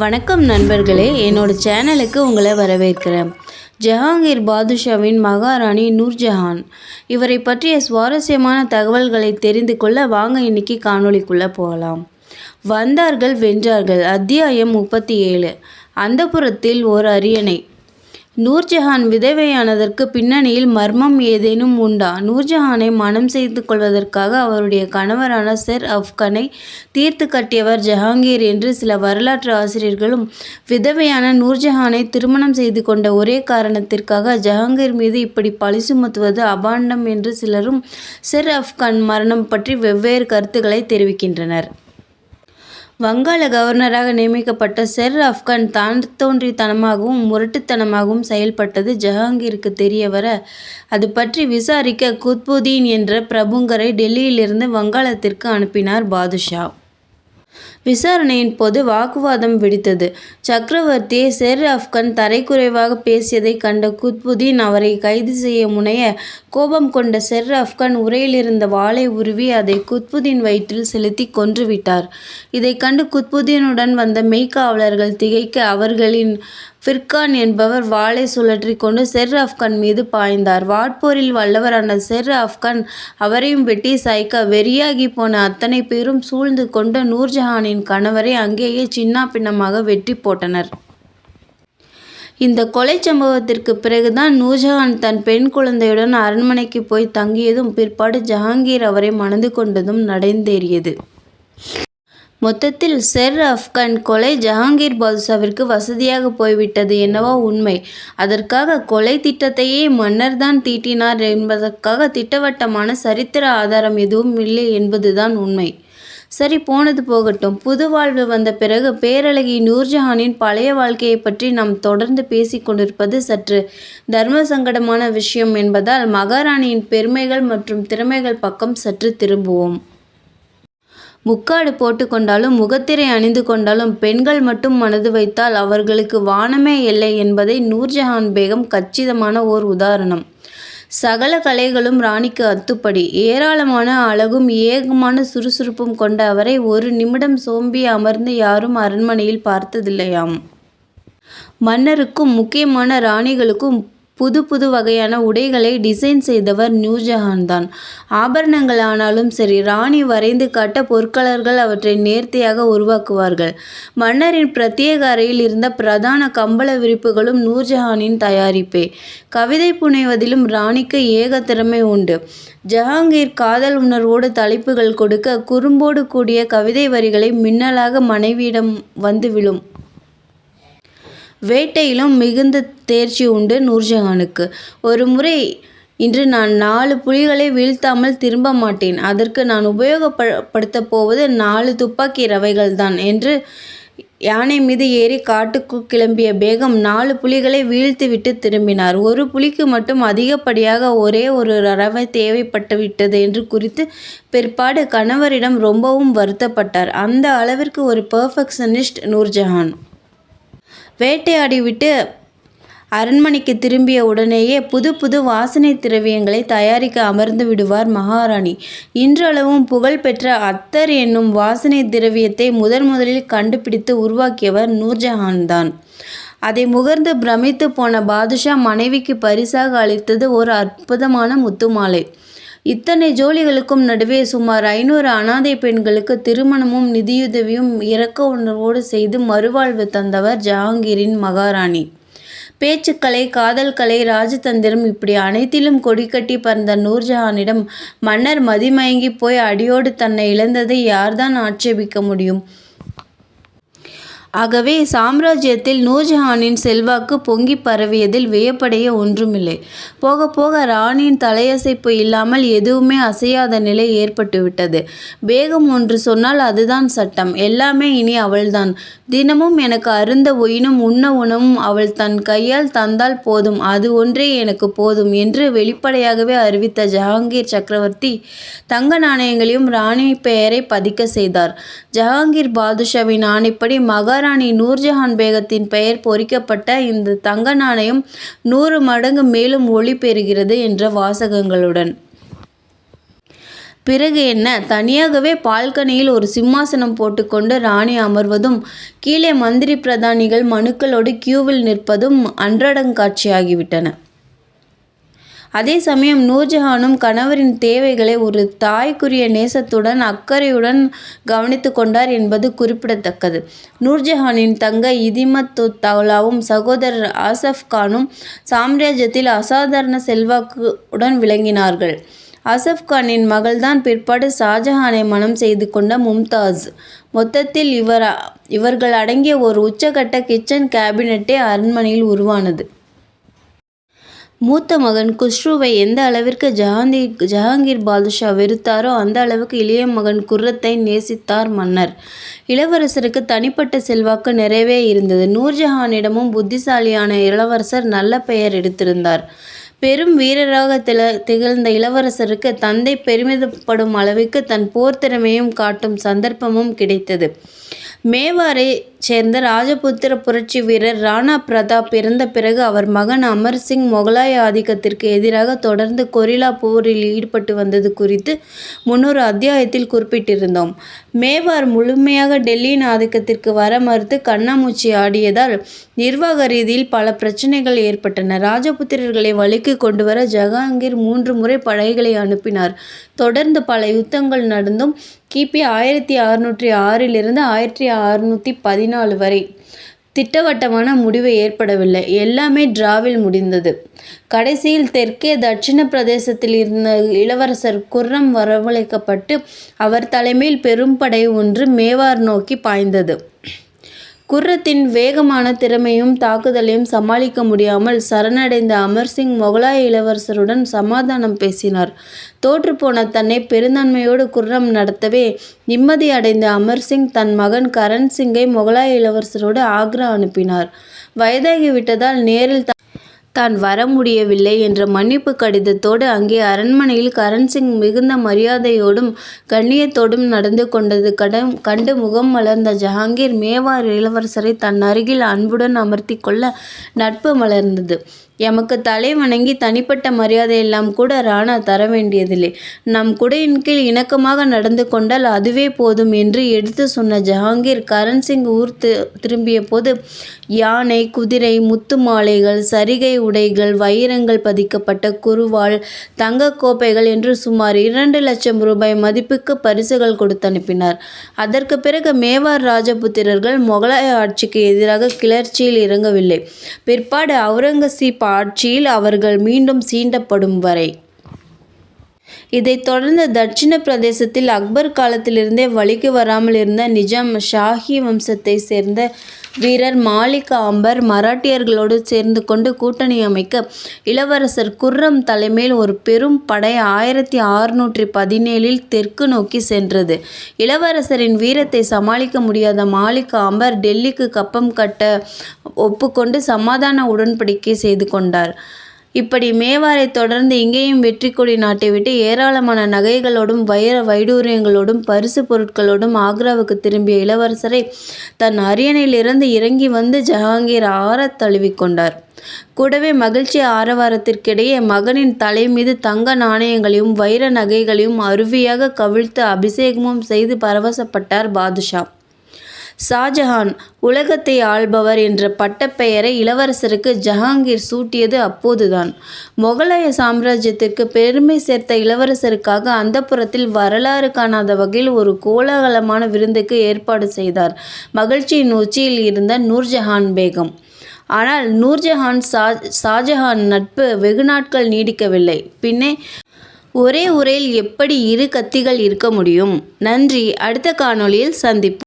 வணக்கம் நண்பர்களே, என்னோட சேனலுக்கு உங்களை வரவேற்கிறேன். ஜஹாங்கீர் பாதுஷாவின் மகாராணி நூர்ஜஹான் இவரை பற்றிய சுவாரஸ்யமான தகவல்களை தெரிந்து கொள்ள வாங்க இன்னைக்கு காணொளிக்குள்ளே போகலாம். வந்தார்கள் வென்றார்கள். அத்தியாயம் 37. அந்தப்புறத்தில் ஓர் அரியணை. நூர்ஜஹான் விதவையானதற்கு பின்னணியில் மர்மம் ஏதேனும் உண்டா? நூர்ஜஹானை மனம் செய்து கொள்வதற்காக அவருடைய கணவரான செர் அஃப்கானை தீர்த்து கட்டியவர் ஜஹாங்கீர் என்று சில வரலாற்று ஆசிரியர்களும், விதவையான நூர்ஜஹானை திருமணம் செய்து கொண்ட ஒரே காரணத்திற்காக ஜஹாங்கீர் மீது இப்படி பழி சுமத்துவது அபாண்டம் என்று சிலரும் செர் அஃப்கான் மரணம் பற்றி வெவ்வேறு கருத்துக்களை தெரிவிக்கின்றனர். வங்காள கவர்னராக நியமிக்கப்பட்ட செர் அஃப்கான் தான்தோன்றித்தனமாகவும் முரட்டுத்தனமாகவும் செயல்பட்டது ஜஹாங்கீருக்கு தெரிய வர, அது பற்றி விசாரிக்க குத்புதீன் என்ற பிரபுங்கரை டெல்லியிலிருந்து வங்காளத்திற்கு அனுப்பினார் பாதுஷா. விசாரணையின் போது வாக்குவாதம் வெடித்தது. சக்கரவர்த்தியை செர் அஃப்கான் தரைக்குறைவாக பேசியதை கண்ட குத்புதீன் அவரை கைது செய்ய முனைய, கோபம் கொண்ட செர் அஃப்கான் உறையிலிருந்த வாளை உருவி அதை குத்புதீன் வயிற்றில் செலுத்தி கொன்றுவிட்டார். இதை கண்டு குத்புதீனுடன் வந்த மெய்க்காவலர்கள் திகைக்க, அவர்களின் ஃபிர்கான் என்பவர் வாளை சுழற்றி கொண்டு செர் அஃப்கான் மீது பாய்ந்தார். வாட்போரில் வல்லவரான செர் அஃப்கான் அவரையும் வெட்டி சாய்க்க, வெறியாகி போன அத்தனை பேரும் சூழ்ந்து கொண்டு நூர்ஜஹானின் கணவரை அங்கேயே சின்னாபின்னமாக வெட்டி போட்டனர். இந்த கொலை சம்பவத்திற்கு பிறகுதான் நூர்ஜஹான் தன் பெண் குழந்தையுடன் அரண்மனைக்கு போய் தங்கியதும், பிற்பாடு ஜஹாங்கீர் அவரை மணந்து கொண்டதும் நடந்தேறியது. மொத்தத்தில் செர் அஃப்கான் கொலை ஜஹாங்கீர் பாதுஷாவிற்கு வசதியாக போய்விட்டது என்னவோ உண்மை. அதற்காக கொலை திட்டத்தையே மன்னர்தான் தீட்டினார் என்பதற்காக திட்டவட்டமான சரித்திர ஆதாரம் எதுவும் இல்லை என்பதுதான் உண்மை. சரி, போனது போகட்டும். புது வாழ்வு வந்த பிறகு பேரழகி நூர்ஜஹானின் பழைய வாழ்க்கையை பற்றி நாம் தொடர்ந்து பேசிக் கொண்டிருப்பது சற்று தர்ம சங்கடமான விஷயம் என்பதால் மகாராணியின் பெருமைகள் மற்றும் திறமைகள் பக்கம் சற்று திரும்புவோம். முக்காடு போட்டு கொண்டாலும் முகத்திரை அணிந்து கொண்டாலும் பெண்கள் மட்டும் மனது வைத்தால் அவர்களுக்கு வானமே இல்லை என்பதை நூர்ஜஹான் பேகம் கச்சிதமான ஓர் உதாரணம். சகல கலைகளும் ராணிக்கு அத்துப்படி. ஏராளமான அழகும் ஏகமான சுறுசுறுப்பும் கொண்ட அவரை ஒரு நிமிடம் சோம்பி அமர்ந்து யாரும் அரண்மனையில் பார்த்ததில்லையாம். மன்னருக்கும் முக்கியமான ராணிகளுக்கும் புது புது வகையான உடைகளை டிசைன் செய்தவர் நூர்ஜஹான் தான். ஆபரணங்கள் ஆனாலும் சரி, ராணி வரைந்து காட்ட பொற்கலர்கள் அவற்றை நேர்த்தியாக உருவாக்குவார்கள். மன்னரின் பிரத்யேக அறையில் இருந்த பிரதான கம்பள விரிப்புகளும் நூர்ஜஹானின் தயாரிப்பே. கவிதை புனைவதிலும் ராணிக்கு ஏக திறமை உண்டு. ஜஹாங்கீர் காதல் உணர்வோடு தலைப்புகள் கொடுக்க, குறும்போடு கூடிய கவிதை வரிகளை மின்னலாக மனைவியிடம் வந்து விழும். வேட்டையிலும் மிகுந்த தேர்ச்சி உண்டு நூர்ஜஹானுக்கு. ஒரு முறை, இன்று நான் 4 புலிகளை வீழ்த்தாமல் திரும்ப மாட்டேன். அதற்கு நான் உபயோகப்படுத்தப் போவது 4 துப்பாக்கி ரவைகள்தான் என்று யானை மீது ஏறி காட்டுக்கு கிளம்பிய பேகம் 4 புலிகளை வீழ்த்திவிட்டு திரும்பினார். ஒரு புலிக்கு மட்டும் அதிகப்படியாக ஒரே ஒரு ரவை தேவைப்பட்டுவிட்டது என்று குறித்து பிற்பாடு கணவரிடம் ரொம்பவும் வருத்தப்பட்டார். அந்த அளவிற்கு ஒரு பெர்ஃபெக்ஷனிஸ்ட் நூர்ஜஹான். வேட்டையாடிவிட்டு அரண்மனைக்கு திரும்பிய உடனேயே புது புது வாசனை திரவியங்களை தயாரிக்க அமர்ந்து விடுவார் மகாராணி. இன்றளவும் புகழ்பெற்ற அத்தர் என்னும் வாசனை திரவியத்தை முதலில் கண்டுபிடித்து உருவாக்கியவர் நூர்ஜஹான் தான். அதை முகர்ந்து பிரமித்து போன பாதுஷா மனைவிக்கு பரிசாக அளித்தது ஒரு அற்புதமான முத்துமாலை. இத்தனை ஜோலிகளுக்கும் நடுவே சுமார் 500 அனாதை பெண்களுக்கு திருமணமும் நிதியுதவியும் இரக்க உணர்வோடு செய்து மறுவாழ்வு தந்தவர் ஜஹாங்கீரின் மகாராணி. பேச்சுக்கலை, காதல் கலை, ராஜதந்திரம் இப்படி அனைத்திலும் கொடிக்கட்டி பறந்த நூர்ஜஹானிடம் மன்னர் மதிமயங்கி போய் அடியோடு தன்னை இழந்ததை யார்தான் ஆட்சேபிக்க முடியும்? ஆகவே சாம்ராஜ்யத்தில் நூர்ஜஹானின் செல்வாக்கு பொங்கி பரவியதில் வியப்படைய ஒன்றுமில்லை. போக போக ராணியின் தலையசைப்பு இல்லாமல் எதுவுமே அசையாத நிலை ஏற்பட்டுவிட்டது. பேகம் ஒன்று சொன்னால் அதுதான் சட்டம். எல்லாமே இனி அவள்தான். தினமும் எனக்கு அருந்த ஒயினும் உண்ண உணவும் அவள் தன் கையால் தந்தால் போதும், அது ஒன்றே எனக்கு போதும் என்று வெளிப்படையாகவே அறிவித்த ஜஹாங்கீர் சக்கரவர்த்தி தங்க நாணயங்களையும் ராணி பெயரை பதிக்க செய்தார். ஜஹாங்கீர் பாதுஷாவின் ஆணைப்படி மகாராணி நூர்ஜஹான் பேகத்தின் பெயர் பொறிக்கப்பட்ட இந்த தங்க நாணயம் 100 மடங்கு மேலும் ஒளி பெறுகிறது என்ற வாசகங்களுடன் பிறகு என்ன, தனியாகவே பால்கனியில் ஒரு சிம்மாசனம் போட்டுக்கொண்டு ராணி அமர்வதும் கீழே மந்திரி பிரதானிகள் மனுக்களோடு கியூவில் நிற்பதும் அன்றடங்காட்சியாகிவிட்டன. அதே சமயம் நூர்ஜஹானும் கணவரின் தேவைகளை ஒரு தாய்க்குரிய நேசத்துடன் அக்கறையுடன் கவனித்து கொண்டார் என்பது குறிப்பிடத்தக்கது. நூர்ஜஹானின் தங்கை இதிமத் தௌலாவும் சகோதரர் ஆசஃப் கானும் சாம்ராஜ்யத்தில் அசாதாரண செல்வாக்குடன் விளங்கினார்கள். ஆசஃப் கானின் மகள்தான் பிற்பாடு ஷாஜஹானை மணம் செய்து கொண்ட மும்தாஸ். மொத்தத்தில் இவர்கள் அடங்கிய ஒரு உச்சகட்ட கிச்சன் கேபினட்டே அரண்மனையில் உருவானது. மூத்த மகன் குஸ்ருவை எந்த அளவிற்கு ஜஹாங்கீர் பாதுஷா வெறுத்தாரோ அந்த அளவுக்கு இளைய மகன் குர்ரத்தை நேசித்தார் மன்னர். இளவரசருக்கு தனிப்பட்ட செல்வாக்கு நிறையவே இருந்தது. நூர்ஜஹானிடமும் புத்திசாலியான இளவரசர் நல்ல பெயர் எடுத்திருந்தார். பெரும் வீரராக திகழ்ந்த இளவரசருக்கு தந்தை பெருமிதப்படும் அளவுக்கு தன் போர் திறமையும் காட்டும் சந்தர்ப்பமும் கிடைத்தது. மேவாரை சேர்ந்த ராஜபுத்திர புரட்சி வீரர் ராணா பிரதாப் பிறந்த பிறகு அவர் மகன் அமர்சிங் முகலாய ஆதிக்கத்திற்கு எதிராக தொடர்ந்து கொரில்லா போரில் ஈடுபட்டு வந்தது குறித்து முன்னொரு அத்தியாயத்தில் குறிப்பிட்டிருந்தோம். மேவார் முழுமையாக டெல்லியின் ஆதிக்கத்திற்கு வர மறுத்து கண்ணாமூச்சி ஆடியதால் நிர்வாக ரீதியில் பல பிரச்சனைகள் ஏற்பட்டன. ராஜபுத்திரர்களை வழிக்கு கொண்டுவர ஜஹாங்கீர் 3 முறை படைகளை அனுப்பினார். தொடர்ந்து பல யுத்தங்கள் நடந்தும் கிபி 1606 1614 வரை திட்டவட்டமான முடிவு ஏற்படவில்லை. எல்லாமே டிராவில் முடிந்தது. கடைசியில் தெற்கே தட்சிண பிரதேசத்தில் இருந்த இளவரசர் குர்ரம் வரவழைக்கப்பட்டு அவர் தலைமையில் பெரும் படை ஒன்று மேவார் நோக்கி பாய்ந்தது. குர்ரத்தின் வேகமான திறமையும் தாக்குதலையும் சமாளிக்க முடியாமல் சரணடைந்த அமர்சிங் முகலாய இளவரசருடன் சமாதானம் பேசினார். தோற்றுப்போன தன்னை பெருந்தன்மையோடு குர்ரம் நடத்தவே நிம்மதி அடைந்த அமர்சிங் தன் மகன் கரண் சிங்கை முகலாய இளவரசரோடு ஆக்ரா அனுப்பினார். வயதாகிவிட்டதால் நேரில் தான் வர முடியவில்லை என்ற மன்னிப்பு கடிதத்தோடு அங்கே அரண்மனையில் கரண்சிங் மிகுந்த மரியாதையோடும் கண்ணியத்தோடும் நடந்து கொண்டது கண்டு முகம் மலர்ந்த ஜஹாங்கீர் மேவார் இளவரசரை தன் அருகில் அன்புடன் அமர்த்தி கொள்ள நட்பு மலர்ந்தது. எமக்கு தலை வணங்கி தனிப்பட்ட மரியாதையெல்லாம் கூட ராணா தர வேண்டியதில்லை. நம் குடையின் கீழ் இணக்கமாக நடந்து கொண்டால் அதுவே போதும் என்று எடுத்து சொன்ன ஜஹாங்கீர் கரண்சிங் ஊர் திரும்பிய போது யானை, குதிரை, முத்து மாலைகள், சரிகை உடைகள், வைரங்கள் பதிக்கப்பட்ட குருவாள், தங்க கோப்பைகள் என்று சுமார் 2 லட்சம் ரூபாய் மதிப்புக்கு பரிசுகள் கொடுத்து அனுப்பினார். அதற்கு பிறகு மேவார் ராஜபுத்திரர்கள் முகலாய ஆட்சிக்கு எதிராக கிளர்ச்சியில் இறங்கவில்லை. பிற்பாடு அவுரங்கசீப் ஆட்சியில் அவர்கள் மீண்டும் சீண்டப்படும் வரை. இதைத் தொடர்ந்து தட்சிண பிரதேசத்தில் அக்பர் காலத்திலிருந்தே வழிக்கு வராமல் இருந்த நிஜாம் ஷாஹி வம்சத்தை சேர்ந்த வீரர் மாலிக் அம்பர் மராட்டியர்களோடு சேர்ந்து கொண்டு கூட்டணி அமைக்க இளவரசர் குர்ரம் தலைமையில் ஒரு பெரும் படை 1617 தெற்கு நோக்கி சென்றது. இளவரசரின் வீரத்தை சமாளிக்க முடியாத மாலிக் அம்பர் டெல்லிக்கு கப்பம் கட்ட ஒப்புக்கொண்டு சமாதான உடன்படிக்கை செய்து கொண்டார். இப்படி மேவாரை தொடர்ந்து இங்கேயும் வெற்றி கொடி நாட்டிவிட்டு ஏராளமான நகைகளோடும் வைர வைடூரியங்களோடும் பரிசு பொருட்களோடும் ஆக்ராவுக்கு திரும்பிய இளவரசரை தன் அரியணையிலிருந்து இறங்கி வந்து ஜஹாங்கீர் ஆறத் தழுவிக்கொண்டார். கூடவே மகிழ்ச்சி ஆரவாரத்திற்கிடையே மகனின் தலை மீது தங்க நாணயங்களையும் வைர நகைகளையும் அருவியாக கவிழ்த்து அபிஷேகமும் செய்து பரவசப்பட்டார் பாதுஷா. ஷாஜஹான் உலகத்தை ஆள்பவர் என்ற பட்டப்பெயரை இளவரசருக்கு ஜஹாங்கீர் சூட்டியது அப்போதுதான். முகலாய சாம்ராஜ்யத்திற்கு பெருமை சேர்த்த இளவரசருக்காக அந்தப்புரத்தில் வரலாறு காணாத வகையில் ஒரு கோலாகலமான விருந்துக்கு ஏற்பாடு செய்தார் மகிழ்ச்சியின் உச்சியில் இருந்த நூர்ஜஹான் பேகம். ஆனால் நூர்ஜஹான் ஷாஜஹான் நட்பு வெகு நாட்கள் நீடிக்கவில்லை. பின்னே ஒரே உரையில் எப்படி 2 கத்திகள் இருக்க முடியும்? நன்றி. அடுத்த காணொளியில் சந்திப்போம்.